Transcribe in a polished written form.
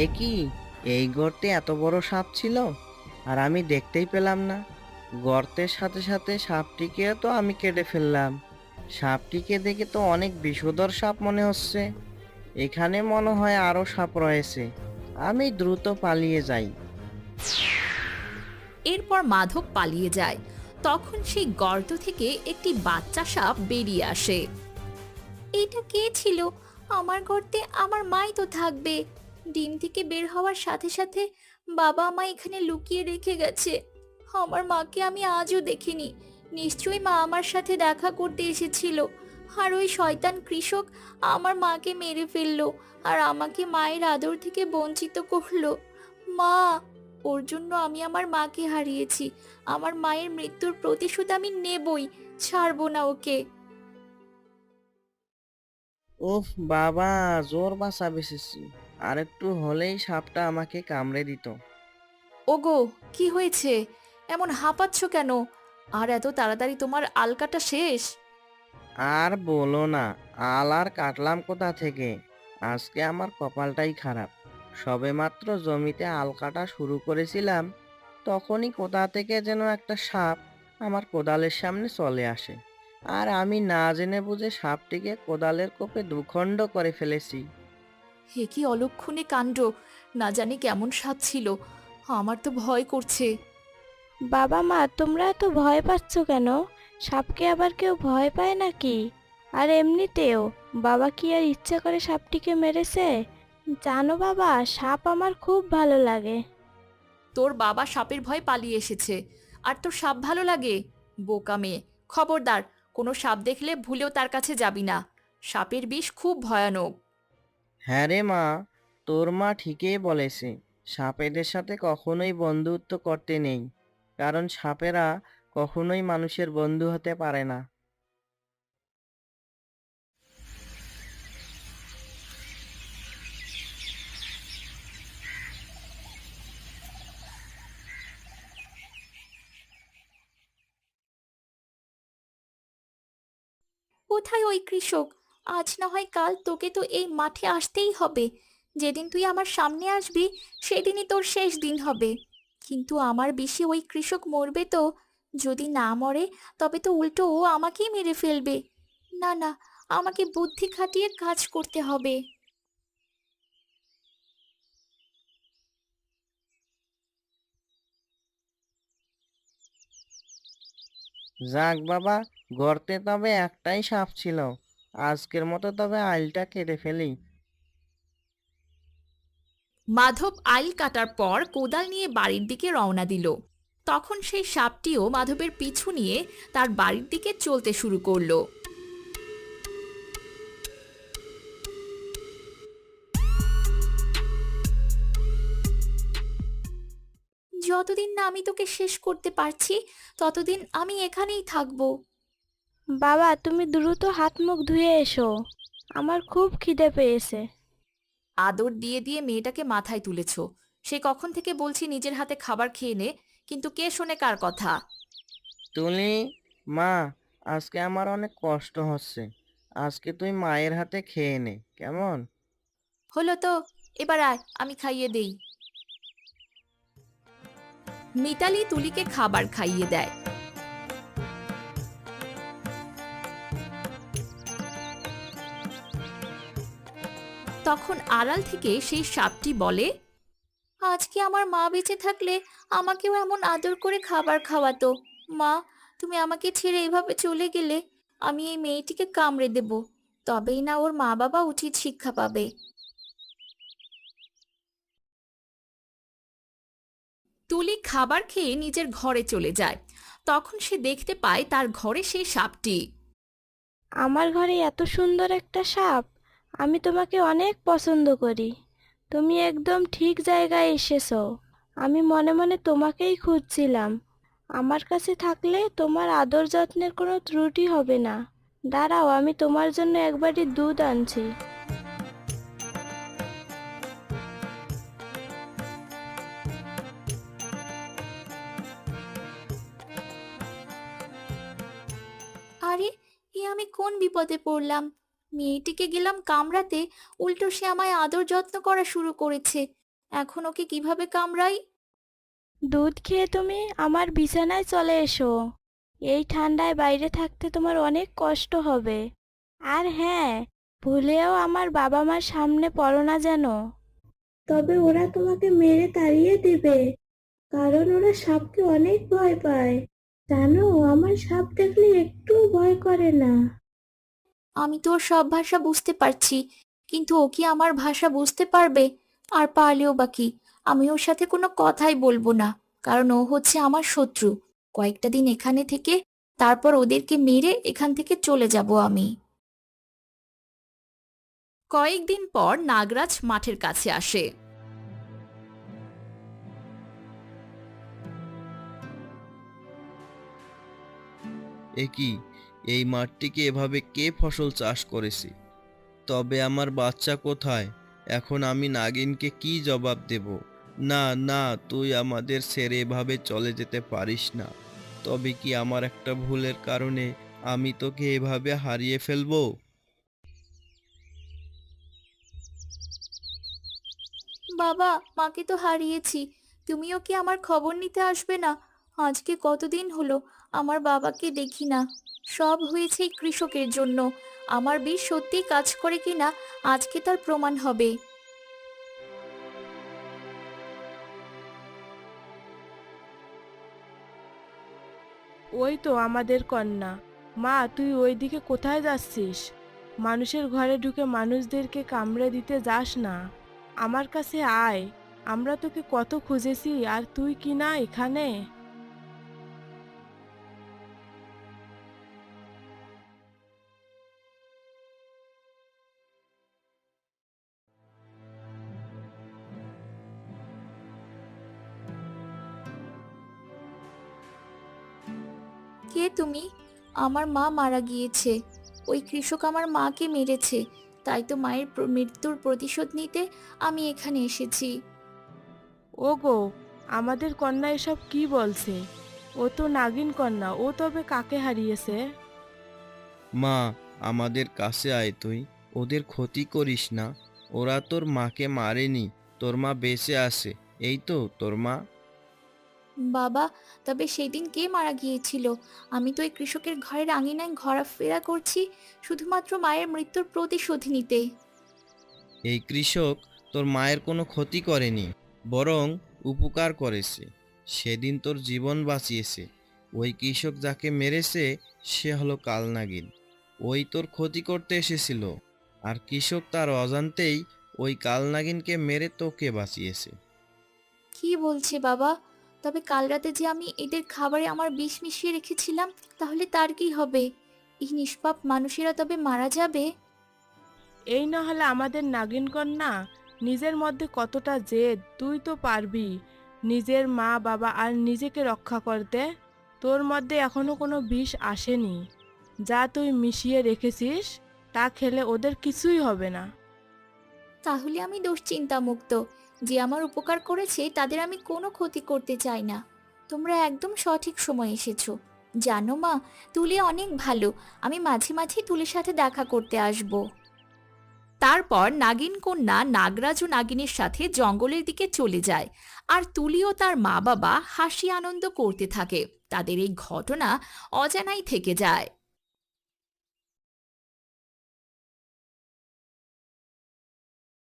এ কি, এই গর্তে এত বড় সাপ ছিল আর আমি দেখতেই পেলাম না। গর্তের সাথে সাথে সাপটিকে তো আমি কেটে ফেললাম। সাপটিকে দেখে তো অনেক বিষধর সাপ মনে হচ্ছে। এখানে মনে হয় আরো সাপ রয়েছে। আমি দ্রুত পালিয়ে যাই। এরপর মাধব পালিয়ে যায়। তখন সেই গর্ত থেকে একটি বাচ্চা সাপ বেরিয়ে আসে। এটা কে ছিল? আমার গর্তে আমার মাই তো থাকবে। ডিম থেকে বের হওয়ার সাথে সাথে বাবা মা এখানে লুকিয়ে রেখে গেছে। আমার মাকে আমি আজও দেখিনি। নিশ্চয়ই মা আমার সাথে দেখা করতে এসেছিল। আর ওই শয়তান কৃষক আমার মাকে মেরে ফেললো আর আমাকে মায়ের আদর থেকে বঞ্চিত করলো। মা, ওর জন্য আমি আমার মাকে হারিয়েছি। আমার মায়ের মৃত্যুর প্রতিশোধ আমি নেবই, ছাড়বো না ওকে। ওহ বাবা, জোর বাঁচা বেঁচেছি। আর একটু হলেই সাপটা আমাকে কামড়ে দিত। ওগো, কি হয়েছে? এমন হাঁপাচ্ছ কেন? আর এত তাড়াতাড়ি তোমার আলকাটা শেষ? আর বলো না, আল আর কাটলাম কোথা থেকে। আজকে আমার কপালটাই খারাপ। সবেমাত্র জমিতে আল কাটা শুরু করেছিলাম, তখনই কোথা থেকে যেন একটা সাপ আমার কোদালের সামনে চলে আসে। আর আমি না জেনে বুঝে সাপটিকে কোদালের কোপে দুখণ্ড করে ফেলেছি। হে কি অলক্ষণে কাণ্ড! না জানি কেমন স্বাদ ছিল। আমার তো ভয় করছে। বাবা মা, তোমরা এত ভয় পাচ্ছ কেন? সাপকে আবার কেউ ভয় পায় নাকি? আর এমনিতেও বাবা কি আর ইচ্ছে করে সাপটিকে মেরেছে? জানো বাবা, সাপ আমার খুব ভালো লাগে। তোর বাবা সাপের ভয় পালিয়ে এসেছে, আর তোর সাপ ভালো লাগে? বোকা মেয়ে! খবরদার, কোনো সাপ দেখলে ভুলেও তার কাছে যাবি না। সাপের বিষ খুব ভয়ানক। হ্যাঁ রে মা, তোর মা ঠিকই বলেছে। সাপেদের সাথে কখনোই বন্ধুত্ব করতে নেই, কারণ সাপেরা কখনোই মানুষের বন্ধু হতে পারে না। কোথায় ওই কৃষক? আজ না হয় কাল তোকে তো এই মাঠে আসতেই হবে। যেদিন তুই আমার সামনে আসবি সেদিনই তোর শেষ দিন হবে। কিন্তু আমার বেশি ওই কৃষক মরবে তো। যদি না মরে তবে তো উল্টো ও আমাকেই মেরে ফেলবে। না না, আমাকে বুদ্ধি খাটিয়ে কাজ করতে হবে। যাক বাবা, গর্তে তবে একটাই সাপ ছিল। আজকের মতো তবে আইলটা কেটে ফেলি। মাধব আইল কাটার পর কোদাল নিয়ে বাড়ির দিকে রওনা দিল। তখন সেই সাপটিও মাধবের পিছু নিয়ে তার বাড়ির দিকে চলতে শুরু করলো। যতদিন না আমি তোকে শেষ করতে পারছি ততদিন আমি এখানেই থাকবো। বাবা, তুমি দ্রুত হাত মুখ ধুয়ে এসো, আমার খুব খিদে পেয়েছে। আদর দিয়ে দিয়ে মেয়েটাকে মাথায় তুলেছ। সে কখন থেকে বলছি নিজের হাতে খাবার খেয়ে নে, কিন্তু কে শোনে কার কথা? তুলি, মা, আজকে আমার অনেক কষ্ট হচ্ছে। আজকে তুই মায়ের হাতে খেয়ে নে, কেমন? হলো তো, এবার আয় আমি খাইয়ে দেই। মিতালি তুলিকে খাবার খাইয়ে দেয়। তখন আড়াল থেকে সেই সাপটি বলে, আজকে আমার মা বেঁচে থাকলে আমাকেও এমন আদর করে খাবার খাওয়াতো। মা, তুমি আমাকে ছেড়ে এভাবে চলে গেলে আমি এই মেয়েটিকে কামড়ে দেব। তবেই না ওর মা বাবা উচিত শিক্ষা পাবে। তুলি খাবার খেয়ে নিজের ঘরে চলে যায়। তখন সে দেখতে পায় তার ঘরে সেই সাপটি। আমার ঘরে এত সুন্দর একটা সাপ! আমি তোমাকে অনেক পছন্দ করি। তুমি একদম ঠিক জায়গায় এসেছো। আমি মনে মনে তোমাকেই খুঁজছিলাম। আমার কাছে থাকলে তোমার আদর যত্নের কোনো ত্রুটি হবে না। দাঁড়াও, আমি তোমার জন্য এক বাটি দুধ আনছি। আরে, এ আমি কোন বিপদে পড়লাম? মেয়েটিকে গেলাম কামড়াতে, উল্টো সে আমায় আদর যত্ন করা শুরু করেছে। এখন ওকে কিভাবে কামড়াই? দুধ খেয়ে তুমি আমার বিছানায় চলে এসো। এই ঠান্ডায় বাইরে থাকতে তোমার অনেক কষ্ট হবে। আর হ্যাঁ, ভুলেও আমার বাবা মার সামনে পড়ো না যেন। তবে ওরা তোমাকে মেরে তাড়িয়ে দিবে, কারণ ওরা সাপকে অনেক ভয় পায়। জানো, আমার সাপ দেখলে একটুও ভয় করে না। আমি তো ওর সব ভাষা বুঝতে পারছি, কিন্তু ও কি আমার ভাষা বুঝতে পারবে? আর পারলেও বা কি, আমি ওর সাথে কোনো কথাই বলবো না, কারণ ও হচ্ছে আমার শত্রু। কয়েকটা দিন এখানে থেকে তারপর ওদেরকে মেরে এখান থেকে চলে যাব আমি। কয়েকদিন পর নাগরাজ মাঠের কাছে আসে। এ কি, এই মাঠটিকে এভাবে কে ফসল চাষ করেছে? তবে আমার বাচ্চা কোথায়? এখন আমি নাগিনকে কি জবাব দেব? না না, তুই আমাদের ছেড়ে এভাবে চলে যেতে পারিস না। তবে কি আমার একটা ভুলের কারণে আমি তোকে এভাবে হারিয়ে ফেলবো? বাবা, মাকে তো হারিয়েছি, তুমিও কি আমার খবর নিতে আসবে না? আজকে কতদিন হলো আমার বাবাকে দেখি না। সব হয়েছে এই কৃষকের জন্য। আমার বিষ সত্যিই কাজ করে কিনা আজকে তার প্রমাণ হবে। ওই তো আমাদের কন্যা। মা, তুই ওইদিকে কোথায় যাচ্ছিস? মানুষের ঘরে ঢুকে মানুষদেরকে কামড়ে দিতে যাস না। আমার কাছে আয়। আমরা তোকে কত খুঁজেছি, আর তুই কি না এখানে? কে তুমি? আমার মা মারা গিয়েছে। ওই কৃষক আমার মাকে মেরেছে। তাই তো মায়ের মৃত্যুর প্রতিশোধ নিতে আমি এখানে এসেছি। ওগো, আমাদের কন্যা এসব কি বলছে? ও তো নাগিন কন্যা, ও তবে কাকে হারিয়েছে? মা, আমাদের কাছে আয় তুই। ওদের ক্ষতি করিস না। ওরা তোর মাকে মারেনি। তোর মা বেঁচে আছে। এই তো তোর মা। বাবা, তবে সেদিন কে মারা গিয়েছিল? আমি তো এই কৃষকের ঘরের আঙিনায় ঘোরাফেরা করছি শুধুমাত্র মায়ের মৃত্যুর প্রতিশোধ নিতে। এই কৃষক তোর মায়ের কোনো ক্ষতি করেনি, বরং উপকার করেছে। সেদিন তোর জীবন বাঁচিয়েছে। ওই কৃষক যাকে মেরেছে সে হলো কালনাগিন। ওই তোর ক্ষতি করতে এসেছিল, আর কৃষক তার অজান্তেই ওই কালনাগিনকে মেরে তোকে বাঁচিয়েছে। কি বলছে বাবা? তবে কাল রাতে যে আমি এদের খাবারে আমার বিষ মিশিয়ে রেখেছিলাম, তাহলে তার কি হবে? এই নিষ্পাপ মানুষেরা তবে মারা যাবে? এই না হলে আমাদের নাগিন কন্যা। নিজের মধ্যে কতটা জেদ! তুই তো পারবি নিজের মা বাবা আর নিজেকে রক্ষা করতে। তোর মধ্যে এখনো কোনো বিষ আসেনি। যা তুই মিশিয়ে রেখেছিস তা খেলে ওদের কিছুই হবে না। তাহলে আমি দুশ্চিন্তা মুক্ত। যে আমার উপকার করেছে তাদের আমি কোনো ক্ষতি করতে চাই না। তোমরা একদম সঠিক সময় এসেছো। জানো মা, তুলি অনেক ভালো। আমি মাঝে মাঝে তুলির সাথে দেখা করতে আসব। তারপর নাগিন কন্যা নাগরাজ ও নাগিনের সাথে জঙ্গলের দিকে চলে যায়। আর তুলি ও তার মা বাবা হাসি আনন্দ করতে থাকে। তাদের এই ঘটনা অজানাই থেকে যায়।